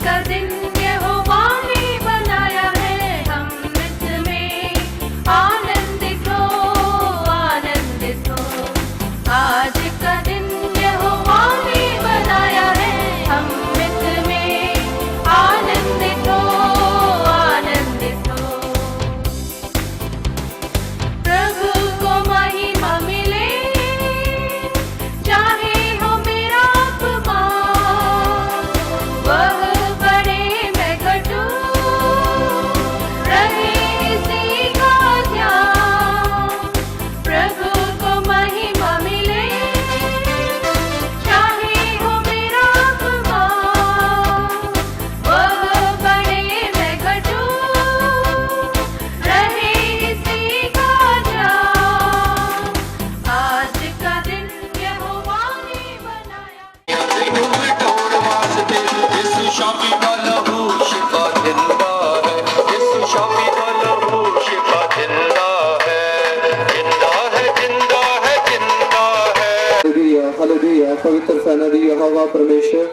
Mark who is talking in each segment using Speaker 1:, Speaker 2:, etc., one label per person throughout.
Speaker 1: का दिन यहोवा ने बनाया है, हम इसमें आनंदित हो, आनंदित हो। आज का दिन यहोवा ने बनाया है, हम इसमें आनंदित हो, आनंदित हो। प्रभु को महिमा मिले, चाहे हो मेरा अपमान, वह बड़े मैं घटूं, रहे इसी का ध्यान। प्रभु को महिमा मिले, चाहे हो मेरा अपमान, वह बड़े मैं घटूं, रहे इसी का ध्यान। आज का दिन यहोवा ने बनाया।
Speaker 2: इस शाफी का लहू शिफा जिंदा है, इस शाफी का लहू शिफा जिंदा है, जिंदा है, जिंदा है, जिंदा है।
Speaker 3: Hallelujah hallelujah. पवित्र सेना दी यहोवा परमेश्वर,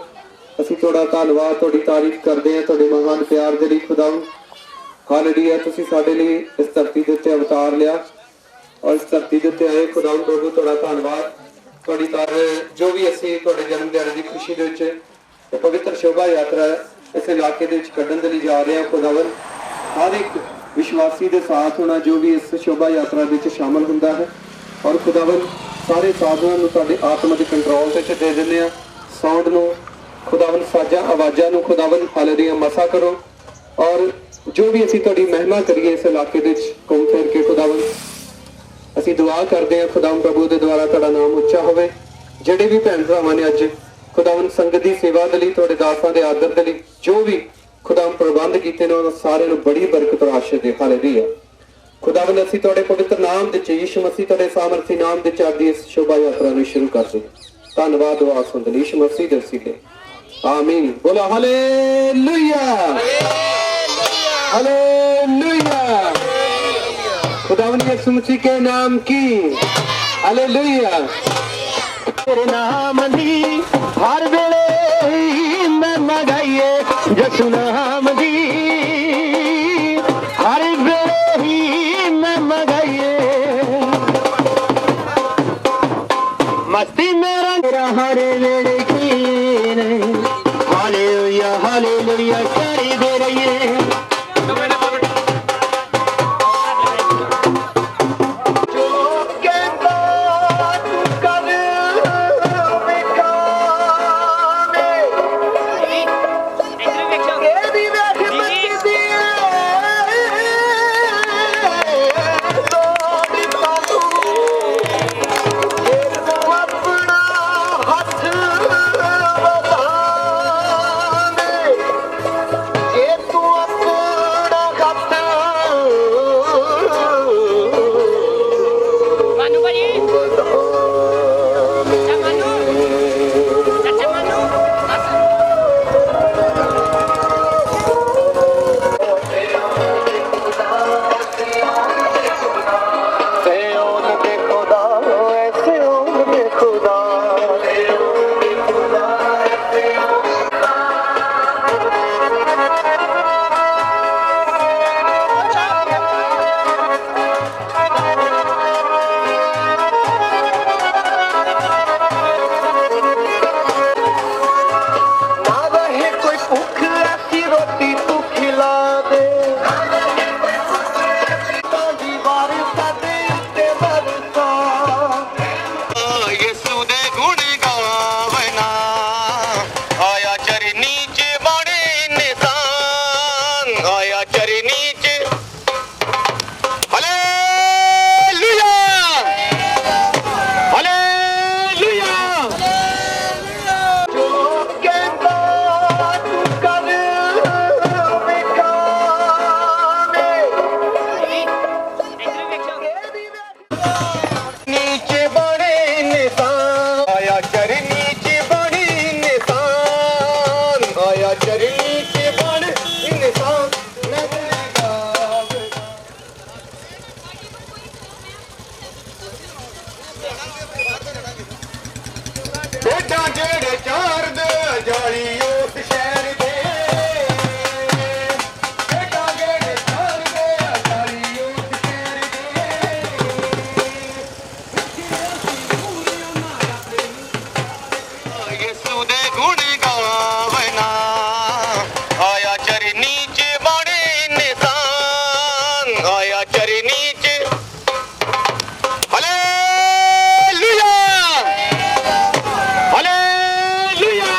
Speaker 3: ਅਸੀਂ ਤੁਹਾਡਾ ਧੰਨਵਾਦ, ਤੁਹਾਡੀ ਤਾਰੀਫ ਕਰਦੇ ਹਾਂ ਤੁਹਾਡੇ ਮਹਾਨ ਪਿਆਰ ਦੇ ਲਈ ਖੁਦਾਵੰਦ। ਹਾਲੇਲੂਇਆ, ਤੁਸੀਂ ਸਾਡੇ ਲਈ ਇਸ ਧਰਤੀ ਦੇ ਉੱਤੇ ਅਵਤਾਰ ਲਿਆ ਔਰ ਇਸ ਧਰਤੀ ਦੇ ਉੱਤੇ ਆਏ ਖੁਦਾਵੰਦ ਪ੍ਰਭੂ, ਤੁਹਾਡਾ ਧੰਨਵਾਦ। ਤੁਹਾਡੀ ਜੋ ਵੀ ਅਸੀਂ ਤੁਹਾਡੇ ਜਨਮ ਦਿਹਾੜੇ ਦੀ ਖੁਸ਼ੀ ਦੇ ਵਿੱਚ ਇਹ ਪਵਿੱਤਰ ਸ਼ੋਭਾ ਯਾਤਰਾ ਇਸ ਇਲਾਕੇ ਦੇ ਵਿੱਚ ਕੱਢਣ ਦੇ ਲਈ ਜਾ ਰਹੇ ਹਾਂ ਖੁਦਾਵੰਦ। ਹਰ ਇੱਕ ਵਿਸ਼ਵਾਸੀ ਦੇ ਸਾਥ ਹੋਣਾ ਜੋ ਵੀ ਇਸ ਸ਼ੋਭਾ ਯਾਤਰਾ ਵਿੱਚ ਸ਼ਾਮਲ ਹੁੰਦਾ ਹੈ ਔਰ ਖੁਦਾਵੰਦ ਸਾਰੇ ਸਾਧਨਾਂ ਨੂੰ ਤੁਹਾਡੇ ਆਤਮਾ ਦੇ ਕੰਟਰੋਲ ਤੇ ਦੇ ਦਿੰਦੇ ਆ। ਸਾਊਂਡ ਨੂੰ ਖੁਦਾਵੰਦ, ਸਾਜ਼ਾਂ ਆਵਾਜ਼ਾਂ ਨੂੰ ਖੁਦਾਵੰਦ ਹਾਲੇਲੂਇਆ ਮਸਾ ਕਰੋ ਔਰ ਜੋ ਵੀ ਅਸੀਂ ਤੁਹਾਡੀ ਮਹਿਮਾ ਕਰੀਏ ਇਸ ਇਲਾਕੇ ਦੇ ਵਿੱਚ ਘੁੰਮ ਫਿਰ ਕੇ ਖੁਦਾਵੰਦ। ਅਸੀਂ ਦੁਆ ਕਰਦੇ ਹਾਂ ਖੁਦਾਵੰਦ ਪ੍ਰਭੂ ਦੇ ਦੁਆਰਾ ਤੁਹਾਡਾ ਨਾਮ ਉੱਚਾ ਹੋਵੇ। ਜਿਹੜੇ ਵੀ ਭੈਣ ਭਰਾਵਾਂ ਨੇ ਅੱਜ ਖੁਦਾਵੰਦ ਸੰਗਤ ਦੀ ਸੇਵਾ ਦੇ ਲਈ, ਤੁਹਾਡੇ ਦਾਸਾਂ ਦੇ ਆਦਰ ਦੇ ਲਈ ਜੋ ਵੀ ਖੁਦਾਵੰਦ ਪ੍ਰਬੰਧ ਕੀਤੇ ਨੇ ਉਹਨਾਂ ਸਾਰਿਆਂ ਨੂੰ ਬੜੀ ਬਰਕਤ ਔਰ ਆਸ਼ੀਰਵਾਦ ਦੇ। ਹਾਲੇਲੂਇਆ ਖੁਦਾਵੰਦ, ਅਸੀਂ ਤੁਹਾਡੇ ਪਵਿੱਤਰ ਨਾਮ ਦੇ ਚ ਯਿਸੂ ਮਸੀਹ ਤੁਹਾਡੇ ਸਾਮਰਥੀ ਨਾਮ ਦੇ ਚ ਅੱਜ ਦੀ ਇਸ ਸ਼ੋਭਾ ਯਾਤਰਾ ਨੂੰ ਸ਼ੁਰੂ ਕਰਦੇ ਹਾਂ। ਧੰਨਵਾਦ ਦੁਆ ਸੁਣਦੇ ਲਈ ਯਿਸੂ ਮਸੀਹ ਦੇ ਵਸੀਲੇ, आमीन। बोलो हालेलुया हालेलुया। खुदावंद यीशु मसीह के नाम की हालेलुया।
Speaker 4: तेरे नाम दी हर वेले मैं गाइए, यीशु नाम दी हर वेले ही मैं गाइए। मस्ती मेरा हर वेले की हालेलुया हालेलुया करी दे रही है।
Speaker 2: जेड़े चार दे जाली उस शहर दे यीशु दे गुण गावना आया चरनी च बड़े इंसान आया चरनी च हालेलुया हालेलुया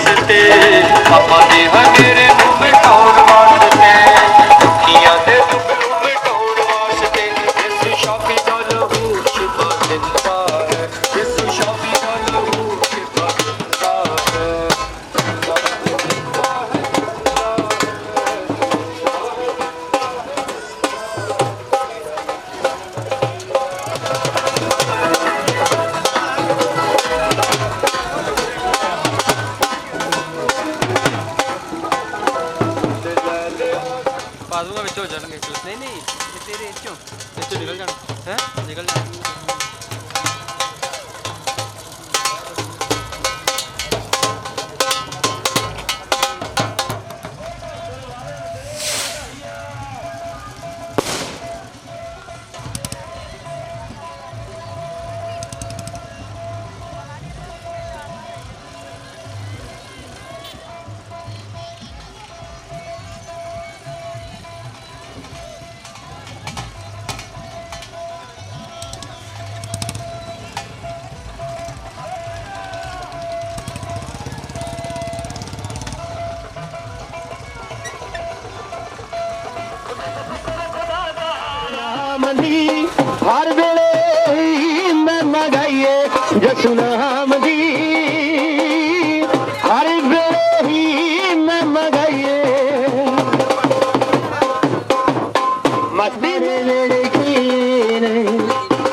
Speaker 2: पापा दे हनेरे नूं मिटाउण वास्ते दुखियां दे दुख नूं मिटाउण वास्ते यीशु शाफी दा लहू शिफा दिंदा है यीशु शाफी दा लहू शिफा दिंदा है
Speaker 5: ਪਾ ਦੂੰਗਾ ਵਿੱਚ ਹੋ ਜਾਣਗੇ ਨਹੀਂ ਨਹੀਂ ਇਹ ਤੇਰੇ ਵਿੱਚੋਂ ਨਿਕਲ ਜਾਣ ਹੈ ਨਿਕਲ ਜਾਣ
Speaker 4: मंदी हर वेले मैं मगाइए जसु नाम दी हर वेले ही मैं मगाइए मस्ती वेले की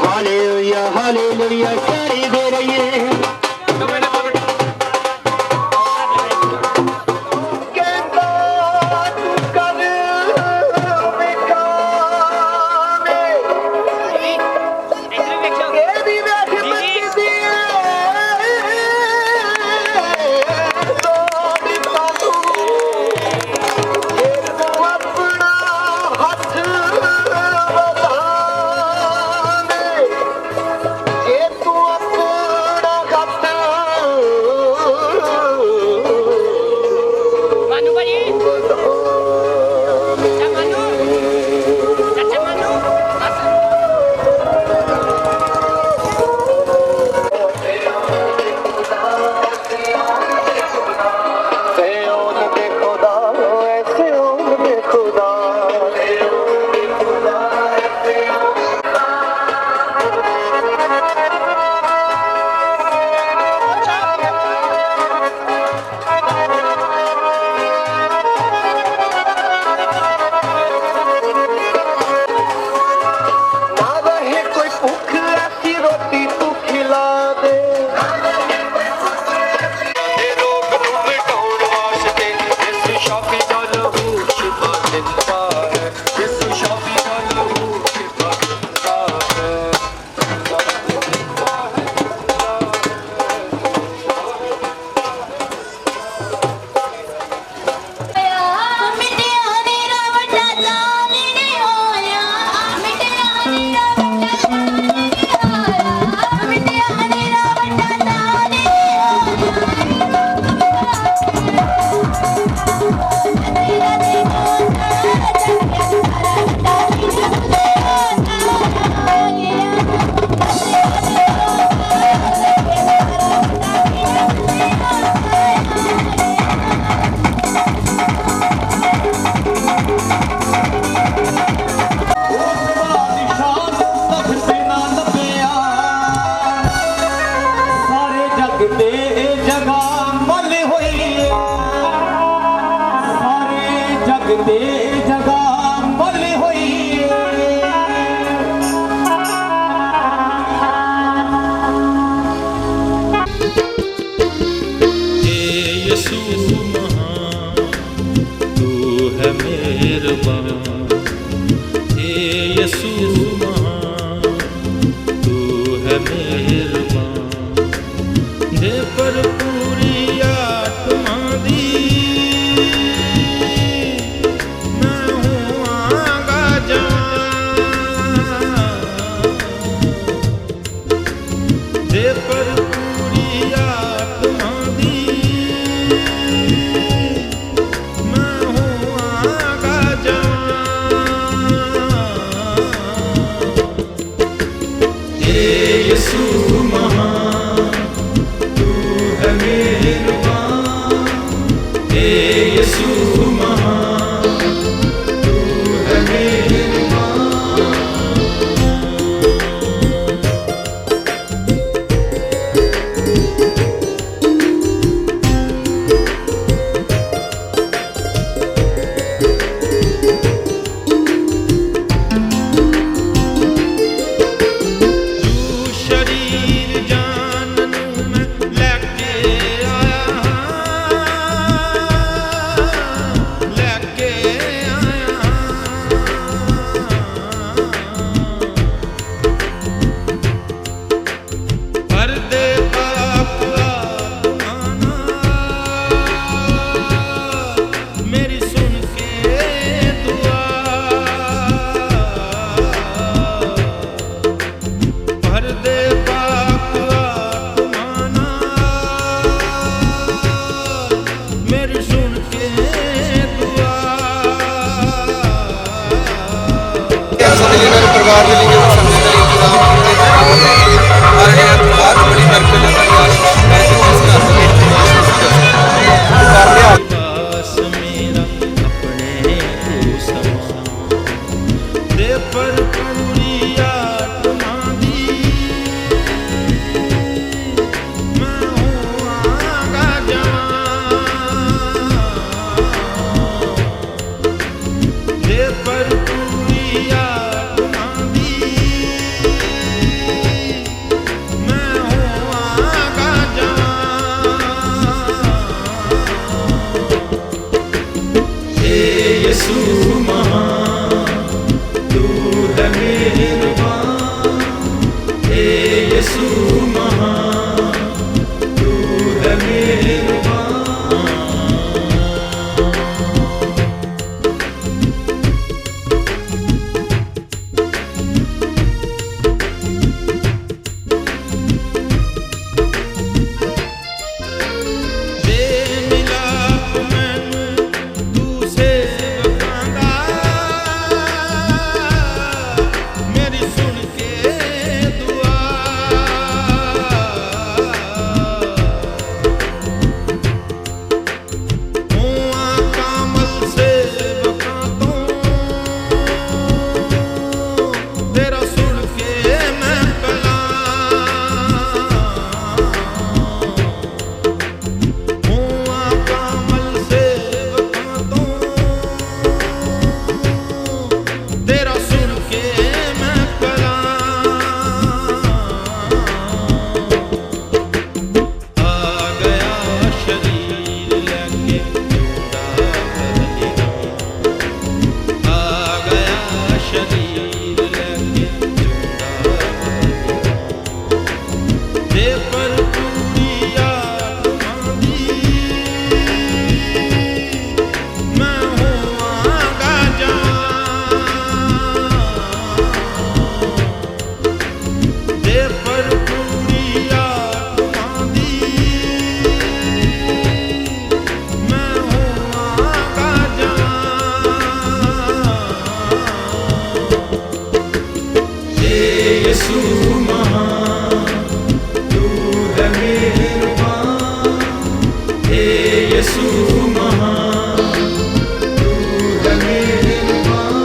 Speaker 4: हालेलुया हालेलुया करी दे रही है
Speaker 2: तू
Speaker 6: यीशु महान तू है मेहरबान दे पर पूरी आत्मा दी मैं हूँ आगा जवान दे पर पूरी आत्मा दी मैं हूँ आगा जवान यीशु महान तू है मेहरबान यीशु महान तू है मेहरबान तू शरीर जान नूं मैं लैके आया लैके आया पर दे पाप आत्मा मेरी सुन के दुआ भर दे पाप आत्मा मेरी सुन के दुआ
Speaker 3: परिवार के लिए
Speaker 6: पास मेरा अपने को समा दे पर पूरी आत्मा दी मैं हूँ आगा जवान दे पर पूरी आत्मा दी मैं हूँ आगा जवान यीशु महान तू है मेहरबान यीशु महान तू है मेहरबान दे मिलाप मैनू तू सेवकां मेरी सुन के दुआ हुआ कामल सेवकां तो तेरा सुन के मैं कलां हुआ कामल सेवकां तो तेरा सुन के मैं कलां आ गया शरीर लेके चूड़ा बदलिना आ गया शरीर लेके चूड़ा बदलिना दे पर पूरी आत्मा दी मैं हूँ आगा जवान दे पर पूरी आत्मा दी मैं हूँ आगा जवान यीशु महान तू है मेहरबान यीशु महान तू है मेहरबान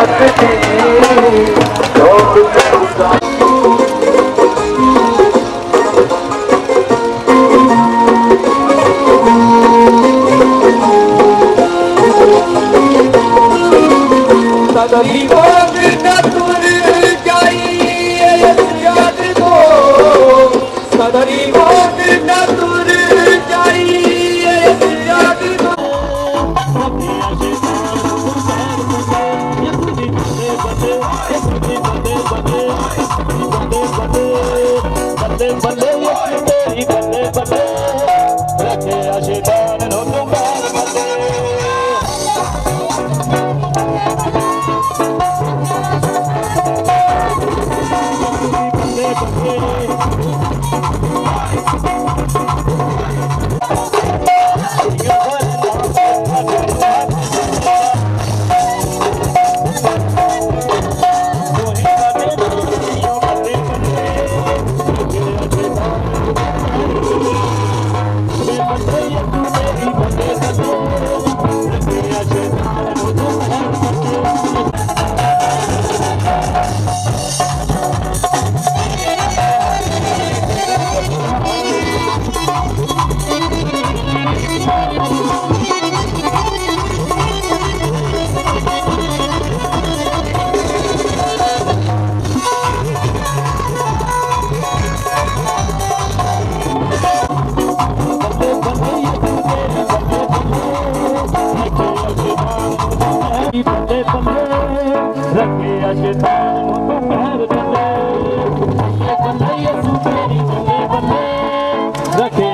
Speaker 2: सकती रोक करूँगा
Speaker 3: सदरी बाग न तुर जाई याद को सदरी बाग न तुर जाई याद को
Speaker 4: बल्ले बल्ले तेरी बल्ले बल्ले रखे आशिकान नो तुम बल्ले बल्ले बल्ले रखे आशिकान नो तुम बल्ले बल्ले यीशु तेरी बल्ले बल्ले रखे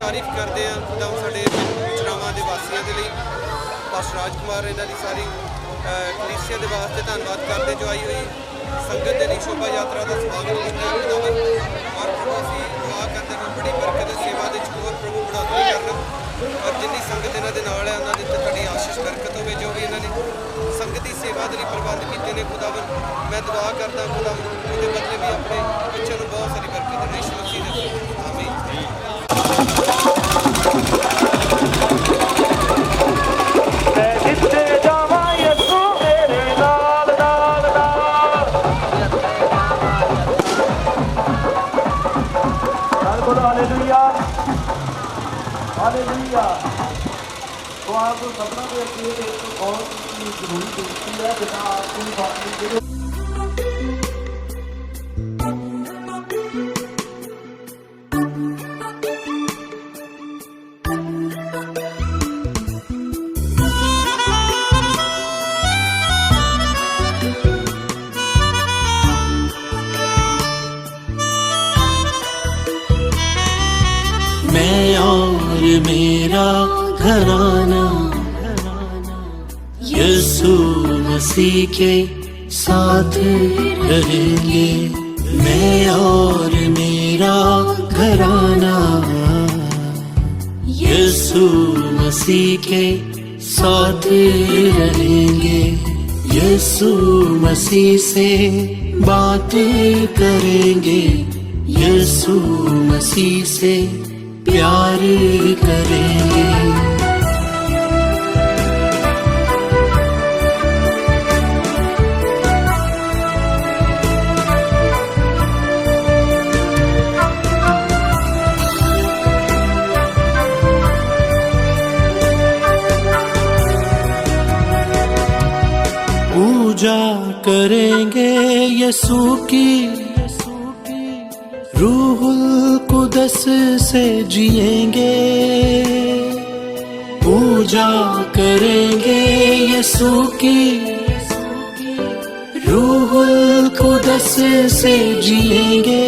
Speaker 5: ਤਾਰੀਫ ਕਰਦੇ ਆ ਤਾਂ ਸਾਡੇ ਗੁਜਰਾਵਾਂ ਦੇ ਵਾਸੀਆਂ ਦੇ ਲਈ ਪਾਸਟਰ ਰਾਜਕੁਮਾਰ ਇਹਨਾਂ ਦੀ ਸਾਰੀ ਕਲੀਸਿਆ ਦੇ ਵਾਸਤੇ ਧੰਨਵਾਦ ਕਰਦੇ ਜੋ ਆਈ ਹੋਈ ਸੰਗਤ ਦੇ ਲਈ ਸ਼ੋਭਾ ਯਾਤਰਾ ਦਾ ਸਵਾਗਤ ਕੀਤਾ ਖੁਦਾਵੰਦ ਔਰ ਪ੍ਰਭੂ ਅਸੀਂ ਦੁਆ ਕਰਦੇ ਹਾਂ ਬੜੀ ਬਰਕਤ ਸੇਵਾ ਦੇ ਵਿੱਚ ਹੋਰ ਪ੍ਰਭੂ ਬੜਾਈ ਕਰਨ ਔਰ ਜਿੰਨੀ ਸੰਗਤ ਇਹਨਾਂ ਦੇ ਨਾਲ ਹੈ ਉਹਨਾਂ ਦੇ ਉੱਤੇ ਤੁਹਾਡੀ ਆਸ਼ੀਸ਼ ਬਰਕਤ ਹੋਵੇ ਜੋ ਵੀ ਇਹਨਾਂ ਨੇ ਸੰਗਤ ਦੀ ਸੇਵਾ ਦੇ ਲਈ ਪ੍ਰਬੰਧ ਕੀਤੇ ਨੇ ਖੁਦਾਵੰਦ ਮੈਂ ਦੁਆ ਕਰਦਾ ਖੁਦਾਵੰਦ ਉਹਦੇ ਬਦਲੇ ਵੀ ਆਪਣੇ ਬੱਚਿਆਂ ਨੂੰ ਬਹੁਤ ਸਾਰੀ ਬਰਕਤ ਦੇ ਯਿਸੂ ਮਸੀਹ ਦੇ ਨਾਮ ਆਮੀਨ
Speaker 4: मैं जिथे जावा यीशु मेरे नाल नाल नाल बोलो हालेलुया हालेलुया। तो आप सपना के लिए एक बहुत ही जरूरी बेनती है बिना आपको बात नहीं
Speaker 6: मैं और मेरा घराना यीशु मसीह के साथ रहेंगे। मैं और मेरा घराना यीशु मसीह के साथ रहेंगे। यीशु मसीह से बात करेंगे। यीशु मसीह से प्यार करेंगे। पूजा करेंगे यीशु की रूहुल कुदस से जिएंगे, पूजा करेंगे यीशु की। रूहुल कुदस से जिएंगे,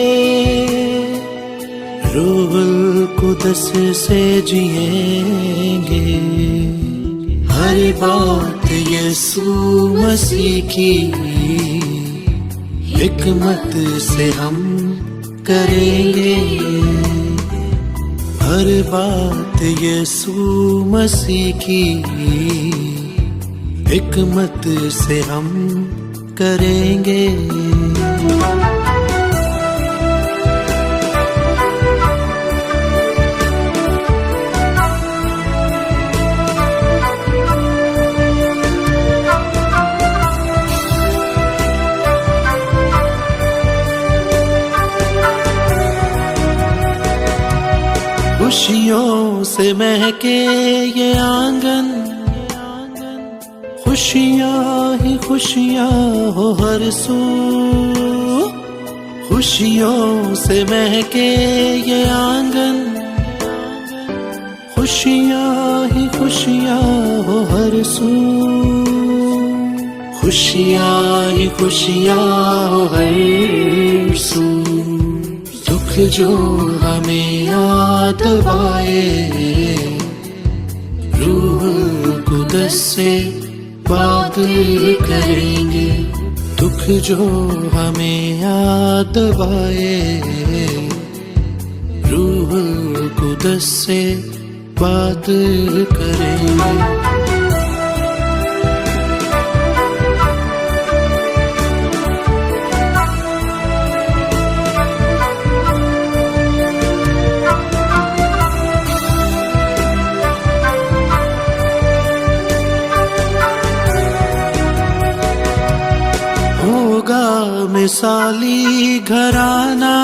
Speaker 6: रूहुल कुदस से जिएंगे। हर बात यीशु मसीह की हिकमत से हम करेंगे। हर बात यीशु मसीह की हिकमत से हम करेंगे। खुशियों से महके ये आंगन, खुशियाँ ही खुशियाँ हो हर सू। खुशियों से महके ये आंगन, खुशियाँ ही खुशियाँ हो हर सू। खुशियाँ ही खुशियाँ हो हर सू। दुख जो हमें याद आए, रूह कुदस से बात करेंगे। दुख जो हमें याद आए, रूह कुदस से बात करेंगे। होगा मिसाली घराना,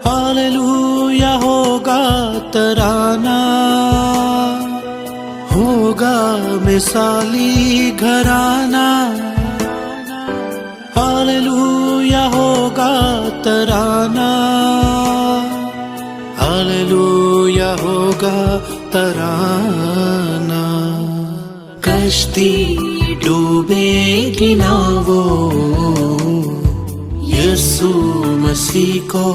Speaker 6: हालेलुया होगा तराना। होगा मिसाली घराना, हालेलुया होगा तराना। हालेलुया होगा तराना। कश्ती डूबेगी ना वो, यीशु मसीह को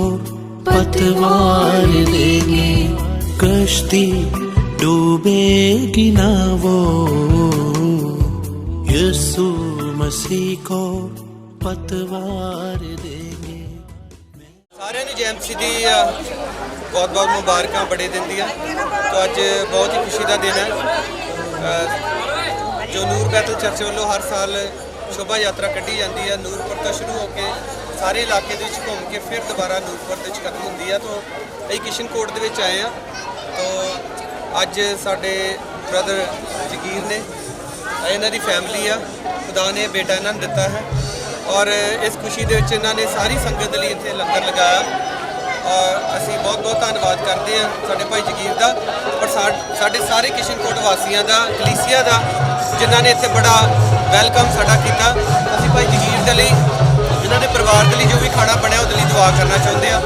Speaker 6: पतवार देंगे। कश्ती डूबेगी ना वो, यीशु मसीह को पतवार देंगे।
Speaker 5: ਸਾਰਿਆਂ ਨੂੰ ਜੈਮਸੀ ਦੀ ਬਹੁਤ ਬਹੁਤ ਮੁਬਾਰਕਾਂ ਬੜੇ ਦਿਨ ਦੀਆਂ। तो ਅੱਜ ਬਹੁਤ ਹੀ ਖੁਸ਼ੀ ਦਾ ਦਿਨ ਹੈ। ਜੋ ਨੂਰ ਬੈਤਲ ਚਰਚ ਵੱਲੋਂ ਹਰ ਸਾਲ ਸ਼ੋਭਾ ਯਾਤਰਾ ਕੱਢੀ ਜਾਂਦੀ ਹੈ, ਨੂਰਪੁਰ ਤੋਂ ਸ਼ੁਰੂ ਹੋ ਕੇ ਸਾਰੇ ਇਲਾਕੇ ਦੇ ਵਿੱਚ ਘੁੰਮ ਕੇ ਫਿਰ ਦੁਬਾਰਾ ਨੂਰਪੁਰ ਦੇ ਵਿੱਚ ਖਤਮ ਹੁੰਦੀ ਹੈ। ਤੋਂ ਅਸੀਂ ਕਿਸ਼ਨਕੋਟ ਦੇ ਵਿੱਚ ਆਏ ਹਾਂ। ਤੋਂ ਅੱਜ ਸਾਡੇ ਬ੍ਰਦਰ ਜਗੀਰ ਨੇ, ਇਹਨਾਂ ਦੀ ਫੈਮਿਲੀ ਆ, ਖੁਦਾ ਨੇ ਬੇਟਾ ਇਹਨਾਂ ਨੂੰ ਦਿੱਤਾ ਹੈ। ਔਰ ਇਸ ਖੁਸ਼ੀ ਦੇ ਵਿੱਚ ਇਹਨਾਂ ਨੇ ਸਾਰੀ ਸੰਗਤ ਲਈ ਇੱਥੇ ਲੰਗਰ ਲਗਾਇਆ। ਔਰ ਅਸੀਂ ਬਹੁਤ ਬਹੁਤ ਧੰਨਵਾਦ ਕਰਦੇ ਹਾਂ ਸਾਡੇ ਭਾਈ ਜਗੀਰ ਦਾ, ਔਰ ਸਾਡੇ ਸਾਰੇ ਕਿਸ਼ਨਕੋਟ ਵਾਸੀਆਂ ਦਾ, ਕਲੀਸਿਆ ਦਾ, ਜਿਨ੍ਹਾਂ ਨੇ ਇੱਥੇ ਬੜਾ ਵੈਲਕਮ ਸਾਡਾ ਕੀਤਾ। ਅਸੀਂ ਭਾਈ ਜਗੀਰ ਦੇ ਲਈ, ਇਹਨਾਂ ਦੇ ਪਰਿਵਾਰ ਦੇ ਲਈ ਜੋ ਵੀ ਖਾਣਾ ਬਣਿਆ ਉਹਦੇ ਲਈ ਦੁਆ ਕਰਨਾ ਚਾਹੁੰਦੇ ਹਾਂ।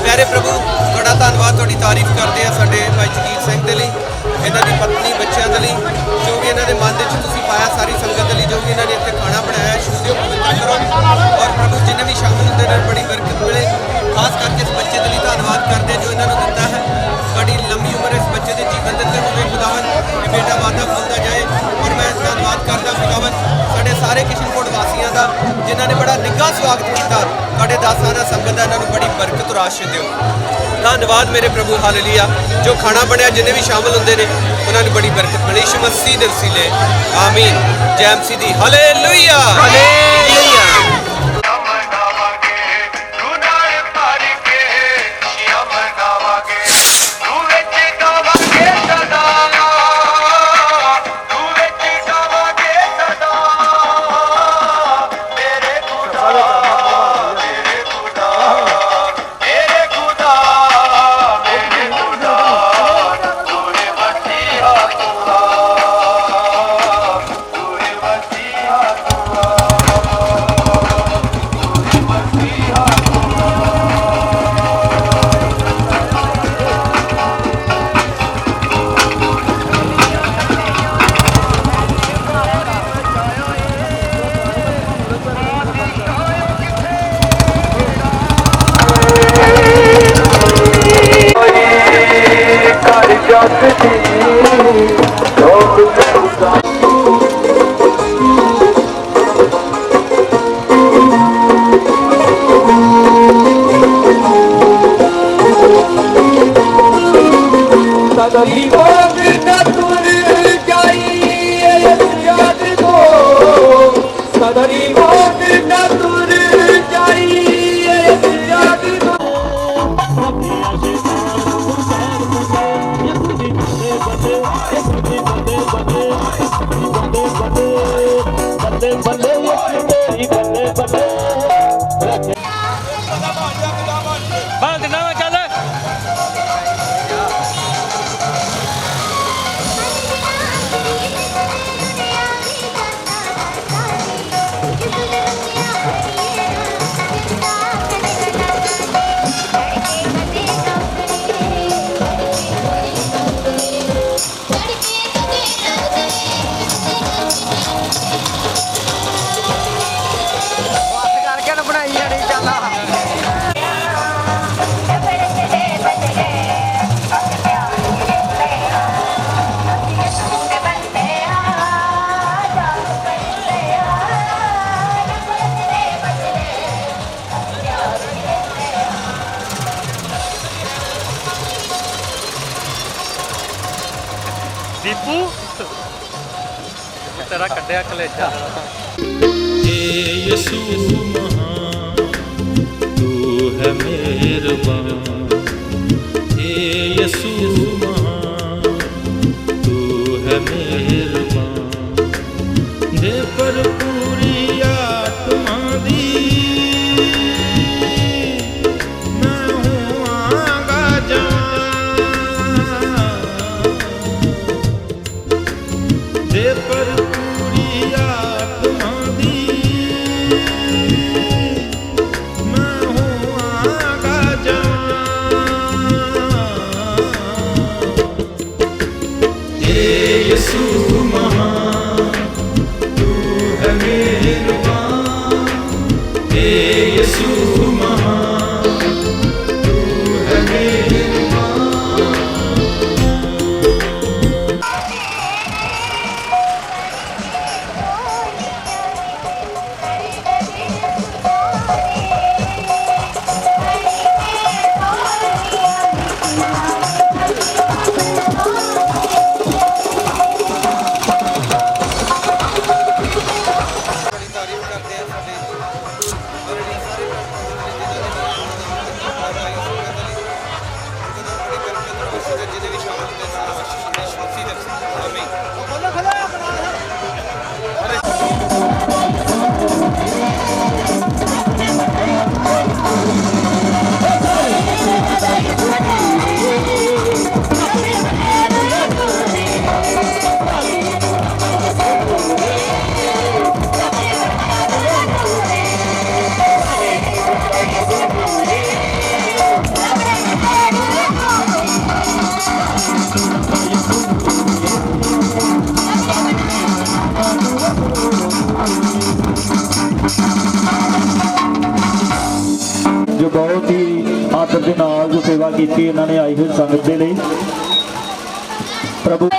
Speaker 5: ਪਿਆਰੇ ਪ੍ਰਭੂ, ਤੁਹਾਡਾ ਧੰਨਵਾਦ, ਤੁਹਾਡੀ ਤਾਰੀਫ ਕਰਦੇ ਹਾਂ ਸਾਡੇ ਭਾਈ ਜਗੀਰ ਸਿੰਘ ਦੇ ਲਈ, ਇਹਨਾਂ ਦੀ ਪਤਨੀ, ਬੱਚਿਆਂ ਦੇ ਲਈ, ਜੋ ਵੀ ਇਹਨਾਂ ਦੇ ਮਨ ਦੇ ਵਿੱਚ ਤੁਸੀਂ ਪਾਇਆ, ਸਾਰੀ ਸੰਗਤ ਦੇ ਲਈ ਜੋ ਵੀ ਇਹਨਾਂ ਨੇ ਇੱਥੇ ਖਾਣਾ ਬਣਾਇਆ, ਸ਼ੁੱਧਿਓ ਪਵਿੱਤਰ ਕਰੋ। ਔਰ ਪ੍ਰਭੂ ਜਿੰਨੇ ਵੀ ਸ਼ਾਮਲ ਹੁੰਦੇ ਨੇ ਬੜੀ ਬਰਕਤ ਮਿਲੇ। ਖਾਸ ਕਰਕੇ ਇਸ ਬੱਚੇ ਦੇ ਲਈ ਧੰਨਵਾਦ ਕਰਦੇ ਜੋ ਇਹਨਾਂ ਨੂੰ ਦਿੱਤਾ ਹੈ। ਤੁਹਾਡੀ ਲੰਮੀ ਉਮਰ ਇਸ ਬੱਚੇ ਦੇ ਜੀਵਨ ਦੇ ਉੱਤੇ ਹੋਵੇ ਖੁਦਾਵੰਦ, ਇਹ ਬੇਟਾ ਵਾਦਾ ਫੁੱਲਦਾ ਜਾਏ। ਔਰ ਮੈਂ ਧੰਨਵਾਦ ਕਰਦਾ ਖੁਦਾਵੰਦ ਸਾਡੇ ਸਾਰੇ ਕਿਸ਼ਨਕੋਟ ਵਾਸੀਆਂ ਦਾ, ਜਿਨ੍ਹਾਂ ਨੇ ਬੜਾ ਨਿੱਘਾ ਸਵਾਗਤ ਕੀਤਾ। ਤੁਹਾਡੇ ਦਾਸਾਂ ਦਾ, ਸੰਗਤ ਦਾ, ਇਹਨਾਂ ਨੂੰ ਬੜੀ ਬਰਕਤ ਰਾਸ਼ੀ ਦਿਓ। ਧੰਨਵਾਦ ਮੇਰੇ ਪ੍ਰਭੂ, ਹਾਲੇਲੂਇਆ। ਜੋ ਖਾਣਾ ਬਣਿਆ ਜਿੰਨੇ ਵੀ ਸ਼ਾਮਲ ਹੁੰਦੇ ਨੇ ਉਹਨਾਂ ਨੂੰ ਬੜੀ ਬਰਕਤ ਮਿਲੇ। ਯਿਸੂ ਮਸੀਹ ਦੇ ਵਸੀਲੇ ਆਮੀਨ। ਜੈ ਮਸੀਹ ਦੀ ਹਾਲੇਲੂਇਆ, ਹਾਲੇਲੂਇਆ।
Speaker 7: बल्ले बल्ले यीशु तेरी बल्ले बल्ले
Speaker 5: बाल दिना में चल दीपू तेरा कड्या कलेजा
Speaker 6: हे यीशु महान तू है मेहरबान हे यीशु महान तू है मेहरबान दे पर पूरी आत्मा दी मैं हूँ आगा जवान दे पर पूरी आत्मा दी मैं हूँ आगा जवान हे यीशु महान तू है मेहरबान हे यीशु महान तू है मेहरबान
Speaker 5: बड़ी तारीफ करते हैं साडे ऑलरेडी सारे जिन्हें भी शामिल होते हैं सारा बख्शिश मसीह दे आमीन
Speaker 7: जो बहुत ही आदर के नाल जो सेवा की इन्होंने आई हुई संगत के लिए प्रभु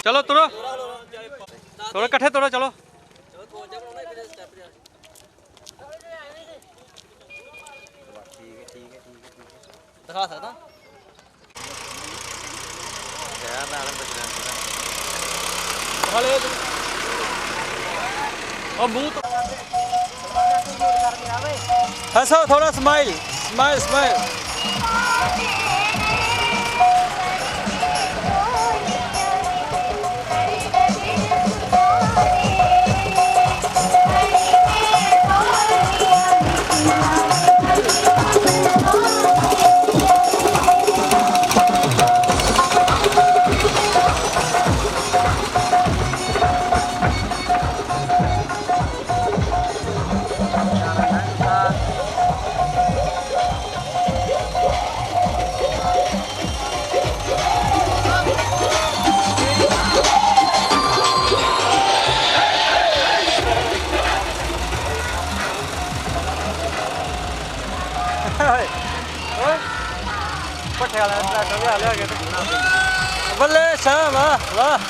Speaker 5: चलो तुरो थोड़ा कट्ठे थोड़ा चलो दिखा सकता
Speaker 8: हंसो थोड़ा, स्माइल स्माइल स्माइल। पट्ठे वाला ट्रैक्टर भी हाले हो गए बल्ले शाह वाह वाह।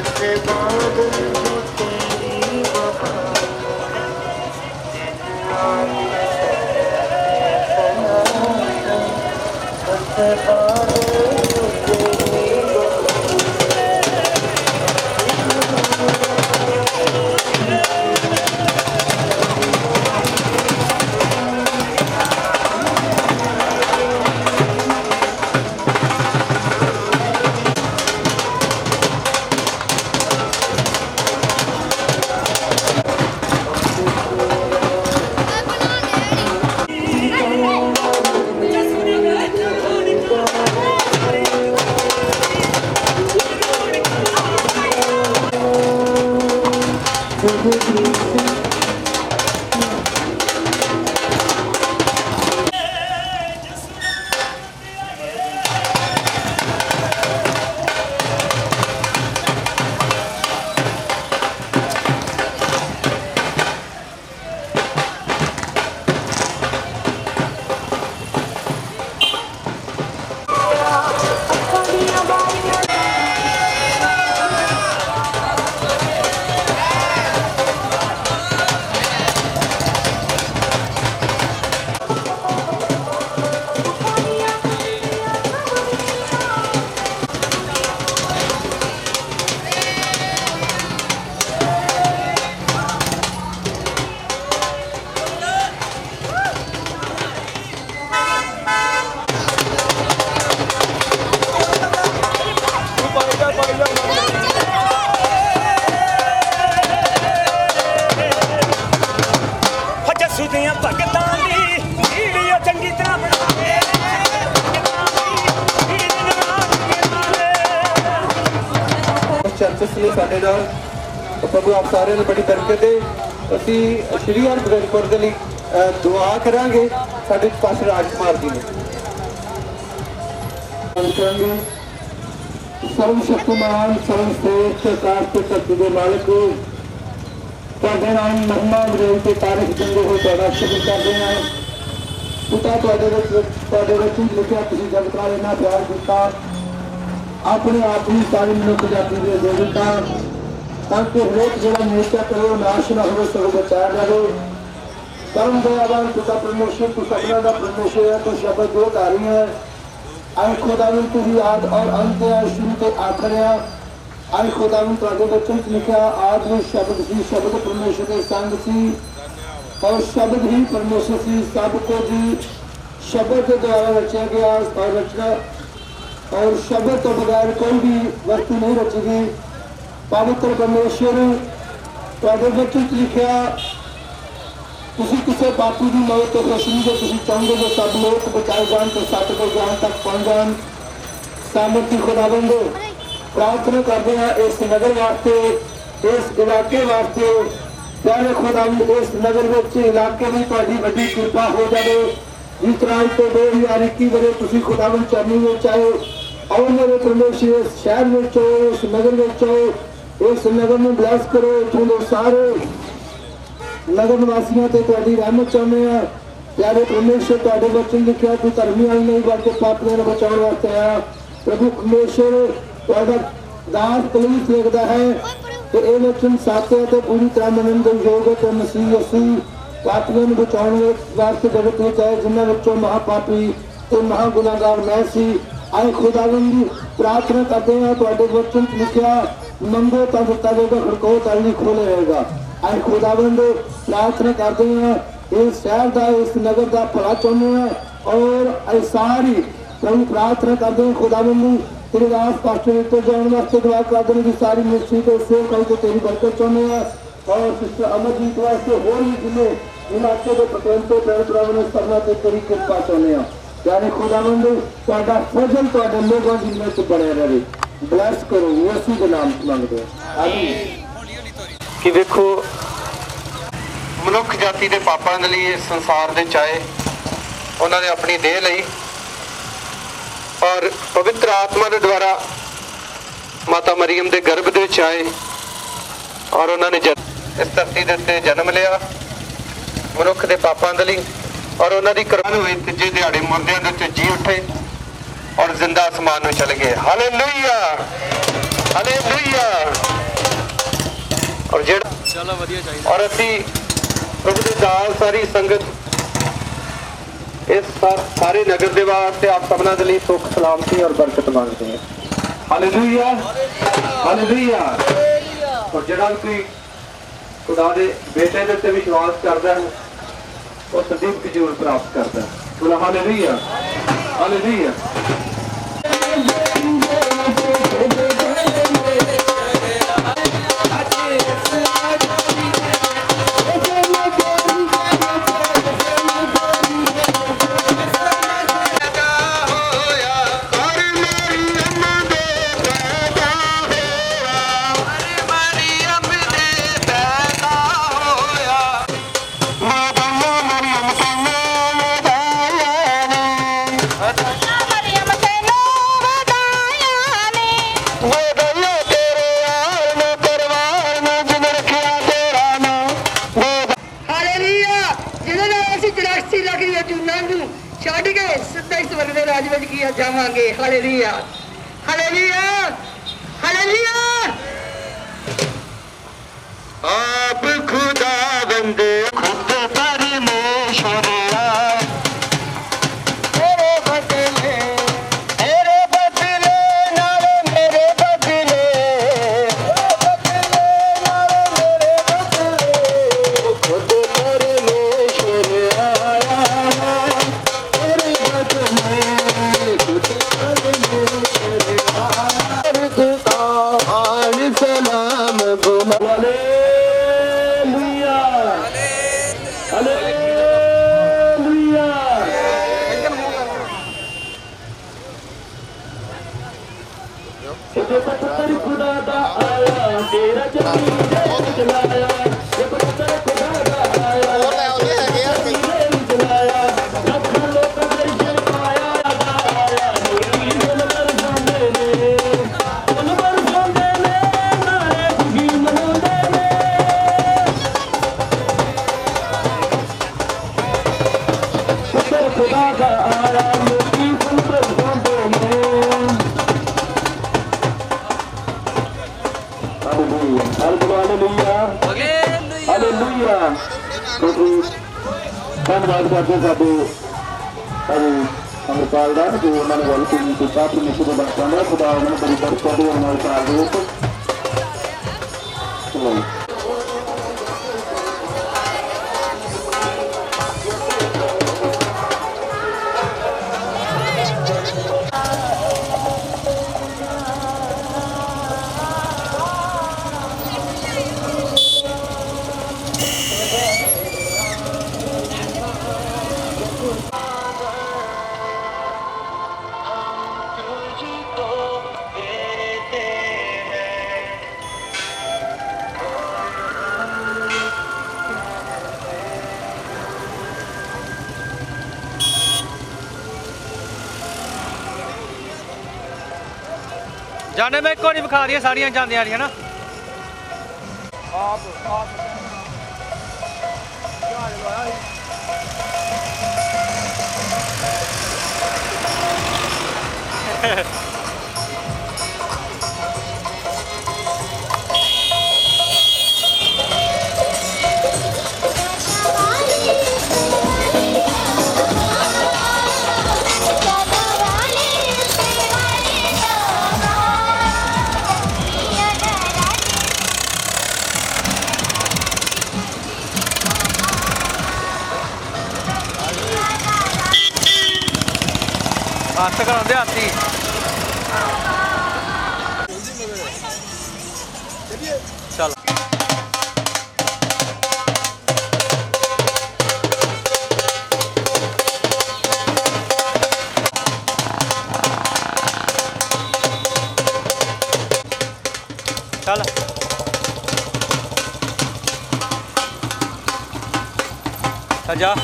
Speaker 2: बसे बादल जो तेरी वफा बसे बादल जो तेरी
Speaker 9: ਜਸੂਦੀਆਂ ਭਗਤਾਂ ਦੀ ਵੀਡੀਓ ਚੰਗੀ ਤਰ੍ਹਾਂ ਬਣਾਵੇ
Speaker 3: ਚਰਚ ਲਈ ਸਾਡੇ ਨਾਲ ਪ੍ਰਭੂ ਆਪ ਸਾਰਿਆਂ ਨੂੰ ਬੜੀ ਬਰਕਤ ਦੇ। ਅਸੀਂ ਸ਼੍ਰੀ ਹਰਿਗੋਬਿੰਦਪੁਰ ਦੇ ਲਈ ਦੁਆ ਕਰਾਂਗੇ ਸਾਡੇ ਪਾਸਟਰ ਰਾਜਕੁਮਾਰ ਜੀ ਨੇ।
Speaker 4: सर्वशक्तिमान सर्वश्रेष्ठ कास्ट शक्ति के मालिक ਤੁਹਾਡੇ ਨਾਮ ਮਹਿਮਾ ਵਿਰੇਲ ਤੇ ਤਾਰੀਫ ਦਿੰਦੇ ਹੋਏ ਤੁਹਾਡਾ ਸ਼ੁਕਰ ਕਰਦੇ ਹਾਂ ਪਿਤਾ। ਤੁਹਾਡੇ ਵਿੱਚ ਲਿਖਿਆ ਤੁਸੀਂ ਜਗਤ ਨਾਲ ਇੰਨਾ ਪਿਆਰ ਕੀਤਾ ਆਪਣੇ ਆਪ ਨੂੰ ਸਾਰੀ ਮਨੁੱਖ ਜਾਤੀ ਦੇ ਦੇ ਦਿੱਤਾ ਤਾਂ ਕਿ ਹਰੇਕ ਜਿਹੜਾ ਨੇਚਾ ਕਰੇ ਉਹ ਨਾਸ਼ ਨਾ ਹੋਵੇ ਸਗੋਂ ਬਚਾਇਆ ਜਾਵੇ। परम दयावान पिता परमेश्वर तू सबना का परमेश्वर है, तो शब्द जो धारी है आई खुदावन तुझी आद और अंत है, शुरू के आखिर है। आई खुदावन तुहाडे बचन च लिखा आद में शब्द सी, शब्द परमेश्वर के संग सी और शब्द ही परमेश्वर सी। सब को भी शब्द के द्वारा रचा गया और रचना और शब्द तो बगैर कोई भी वस्तु नहीं रचेगी। पवित्र परमेश्वर तुहाडे बचन च लिखा ਤੁਸੀਂ ਕਿਸੇ ਬਾਪੂ ਦੀ ਮੌਤ ਤੋਂ ਖੁਸ਼ ਨਹੀਂ, ਜੇ ਤੁਸੀਂ ਚਾਹੁੰਦੇ ਹੋ ਸਭ ਲੋਕ ਬਚਾਏ ਜਾਣ ਤੇ ਸੱਚ ਦੇ ਗਿਆਨ ਤੱਕ ਪਹੁੰਚ ਜਾਣ। ਸਾਮਰਥੀ ਖੁਦਾਵੰਦ ਪ੍ਰਾਰਥਨਾ ਕਰਦੇ ਹਾਂ ਇਸ ਨਗਰ ਵਾਸਤੇ, ਇਸ ਇਲਾਕੇ ਵਾਸਤੇ। ਪਿਆਰੇ ਖੁਦਾਵੰਦ ਇਸ ਨਗਰ ਵਿੱਚ ਇਲਾਕੇ ਵਿੱਚ ਤੁਹਾਡੀ ਵੱਡੀ ਕਿਰਪਾ ਹੋ ਜਾਵੇ। ਜਿਸ ਤਰ੍ਹਾਂ ਤੋਂ 2021 ਵਰੇ ਤੁਸੀਂ ਖੁਦਾਵੰਦ ਚਰਨੀ ਵਿੱਚ ਆਏ, ਆਓ ਮੇਰੇ ਪਰਮੇਸ਼ਰ ਇਸ ਸ਼ਹਿਰ ਵਿੱਚ ਆਓ, ਇਸ ਨਗਰ ਵਿੱਚ ਆਓ, ਇਸ ਨਗਰ ਨੂੰ ਬਲੈਸ ਕਰੋ। ਇੱਥੋਂ ਦੇ ਸਾਰੇ नगर निवासियों से तुहाडी रहमत चाहते हैं। प्यारे परमेश्वर तुहाडे वचन लिखिया तू धर्मी वाल नहीं बल्कि पापियों को बचाने वास्ते आया। प्रभु परमेश्वर तुहाडा दास कलीस लिखता है कि यह वचन सत्य है तो पूरी तरह मनन के योग है। तो मसीह यीशु पापियों को बचाने वास्ते जगत में आए, जिन्होंने विचों महापापी तो महागुनाहगार मैं सी। आए खुदावंद प्रार्थना करते हैं तुहाडे वचन लिखिया मंगो तो दिता जाएगा, खड़काओ तो नहीं खोले रहेगा। आई खुदावंद प्रार्थना करते हैं इस शहर का इस नगर का भला चाहते हैं और सारी प्रभु प्रार्थना करते हैं खुदावंद तेरे दास पास्टर तो जाने वास्ते दुआ करते हैं कि सारी मिनिस्ट्री को सेव करके तेरी बरकत चाहते हैं। और सिस्टर अमरजीत वास्ते होर भी जिन्हें इलाके के पटेंटे भैन भरावां ने सबना ते तेरी कृपा चाहते हैं। यानी खुदावंद तुहाडा फजल तुहाडे लोगों की में बने रहे। ब्लैस करो यीशु के नाम मंगते हैं, आमीन।
Speaker 3: कि देखो मनुख जाति के पापों के लिए इस संसार के आए, उन्होंने अपनी देह लई और पवित्र आत्मा के द्वारा माता मरियम के गर्भ के आए और उन्होंने इस धरती के उत्ते जन्म लिया मनुख के पापों के लिए। और उन्होंने करवान हुए तीजे दिहाड़े मुर्दियां के उत्ते जी उठे और जिंदा आसमान में चले गए। हालेलुया।
Speaker 2: ਹਾਲੇਲੂਇਆ। ਔਰ ਜਿਹੜਾ
Speaker 8: ਚਲੋ ਵਧੀਆ ਚਾਹੀਦਾ।
Speaker 3: ਔਰ ਅਸੀਂ ਪ੍ਰਭੂ ਦੇ ਦਾਸ ਸਾਰੀ ਸੰਗਤ ਇਸ ਸਾਰੇ ਨਗਰ ਦੇ ਵਾਸਤੇ ਆਪ ਸਭਨਾਂ ਦੇ ਲਈ ਸੁੱਖ ਸਲਾਮਤੀ ਔਰ ਬਰਕਤ ਮੰਗਦੇ ਹਾਂ। Hallelujah hallelujah. ਔਰ ਜਿਹੜਾ ਵੀ ਕੋਈ ਖੁਦਾ ਦੇ ਬੇਟੇ ਦੇ ਉੱਤੇ ਵਿਸ਼ਵਾਸ ਕਰਦਾ ਹੈ ਉਹ ਸਦੀਕ ਜ਼ਰੂਰ ਪ੍ਰਾਪਤ ਕਰਦਾ ਹੈ। ਬੋਲੋ ਹਾਲੇਲੂਇਆ ਹਾਲੇਲੂਇਆ।
Speaker 10: ਹਾਲੇਲੂਇਆ। ਜਿਹਦੇ ਨਾਲ ਅਸੀਂ 84 ਲੱਖ ਦੀਆਂ ਜੂਨਾਂ ਨੂੰ ਛੱਡ ਕੇ ਸਿੱਧਾ ਹੀ ਸਵਰਗ ਦੇ ਰਾਜ ਵਿੱਚ ਕੀ ਜਾਵਾਂਗੇ। Hallelujah hallelujah hallelujah.
Speaker 2: ਆਪ ਖੁਦਾਵੰਦ ਖੁਦ ਪਰਮੇਸ਼ਵਰਿਆ ਤੇਰੇ ਬਦਲੇ ਨਾਲ ਮੇਰੇ ਬਦਲੇ ਖੁਦ ਪਰਮੇਸ਼ਵਰਿਆ ਤੇਰੇ ਬਦਲੇ ਖੁਦ ਪਰਮੇਸ਼ਵਰਿਆ ਆਨ ਸਲਾਮ ਬੁਲਾ
Speaker 4: ਪੱਤਰ ਖੁਦਾ ਦਾ ਆਇਆ ਤੇਰਾ ਜਮੀਨ ਤੇ ਚਲਾਇਆ। ਪੱਤਰ ਖੁਦਾ ਦਾ ਆਇਆ ਚਲਾਇਆ। ਲੱਖਾਂ ਲੋਕਾਂ ਦੇ ਜਨ ਪਾਇਆ ਆਇਆ। ਨੀਲੀ ਗੁਲ ਵਰਸਾਉਂਦੇ ਨੇ ਗੁਲ ਵਰਸਾਉਂਦੇ ਨੇ ਨਾਲੇ ਖੁਸ਼ੀ ਮਨਾਉਂਦੇ ਨੇ। ਪੱਤਰ ਖੁਦਾ ਦਾ ਆਇਆ ਲੋਕੀ ਫੁੱਲ ਵਰਸਾਉਂਦੇ ਨੇ। Hallelujah hallelujah. ਤੁਸੀਂ ਧੰਨਵਾਦ ਕਰਦੇ ਸਾਡੇ ਅਮਰਪਾਲ ਦਾ ਜੋ ਉਹਨਾਂ ਨੇ ਗੱਲ ਕੀਤੀ ਪਰਮੇਸ਼ਰ ਦੇ ਬਖਸ਼ਾਂ ਦਾ ਖੁਦਾ ਉਹਨਾਂ ਨੂੰ ਬੜੀ ਬਰਕਤ ਦੇ ਨਾਲ ਸਾਲ ਦੇ ਵਿੱਚ।
Speaker 8: ਜਾਣੇ ਮੈਂ ਇੱਕੋ ਨਹੀਂ ਵਿਖਾ ਦੀਆਂ ਸਾਰੀਆਂ ਜਾਂਦੀਆਂ ਵਾਲੀਆਂ ਨਾ। ਹੱਥ ਕਰਾਉਂਦੇ ਹਾਥੀ। ਚੱਲ ਚੱਲ ਜਾ।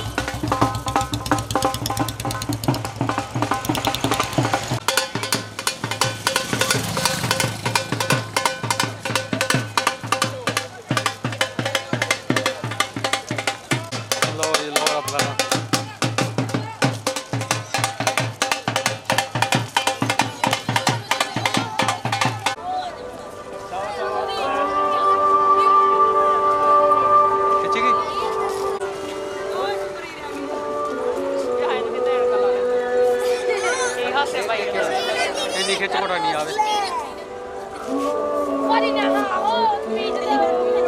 Speaker 8: ਇੰਨੀ ਖਿੱਚ ਘੋੜਾ ਨਹੀਂ ਆਵੇ
Speaker 1: What in the house?